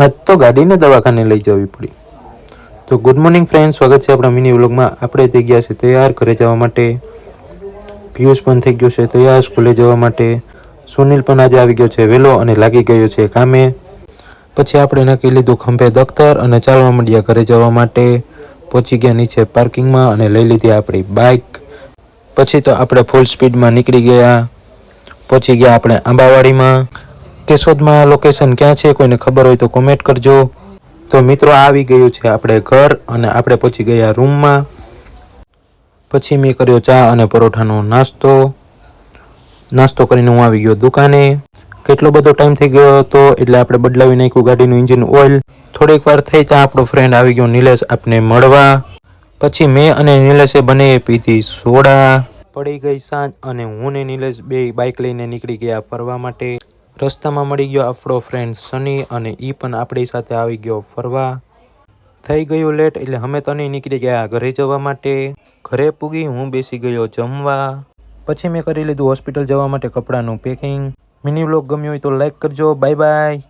આજ તો ગાડીને દવાખાને લઈ જવી પડી. તો ગુડ મોર્નિંગ ફ્રેન્ડ, સ્વાગત છે આપણા મિની વ્લોગમાં. આપણે થઈ ગયા છે તૈયાર ઘરે જવા માટે. પિયુષ પણ થઈ ગયો છે તૈયાર સ્કૂલે જવા માટે. સુનિલ પણ આજે આવી ગયો છે વહેલો અને લાગી ગયો છે કામે. પછી આપણે નાખી લીધું ખંભે દફતર અને ચાલવા માંડ્યા ઘરે જવા માટે. પહોંચી ગયા નીચે પાર્કિંગમાં અને લઈ લીધી આપણી બાઇક. પછી તો આપણે ફૂલ સ્પીડમાં નીકળી ગયા. પહોંચી ગયા આપણે આંબાવાડીમાં. કેશોદમાં લોકેશન ક્યાં છે કોઈને ખબર હોય તો કોમેન્ટ કરજો. તો મિત્રો આવી ગયું છે આપણે ઘર અને આપણે પહોંચી ગયા રૂમમાં. પછી મેં કર્યો ચા અને પરોઠાનો નાસ્તો કરીને હું આવી ગયો દુકાને. કેટલો બધો ટાઈમ થઈ ગયો હતો એટલે આપણે બદલાવી નાખ્યું ગાડીનું એન્જિન ઓઇલ. થોડીક વાર થઈ ત્યાં આપણો ફ્રેન્ડ આવી ગયો નિલેશ આપને મળવા. પછી મેં અને નિલેશે બંને પીધી સોડા. પડી ગઈ સાંજ અને હું ને નિલેશ બે બાઇક લઈને નીકળી ગયા ફરવા માટે. રસ્તામાં મળી ગયો આપણો ફ્રેન્ડ સની અને એ પણ આપણી સાથે આવી ગયો ફરવા. થઈ ગયું લેટ એટલે અમે તને નીકળી ગયા ઘરે જવા માટે. ઘરે પૂગી હું બેસી ગયો જમવા. પછી મેં કરી લીધું હોસ્પિટલ જવા માટે કપડાનું પેકિંગ. મિની વ્લોગ ગમ્યો હોય તો લાઈક કરજો. Bye bye.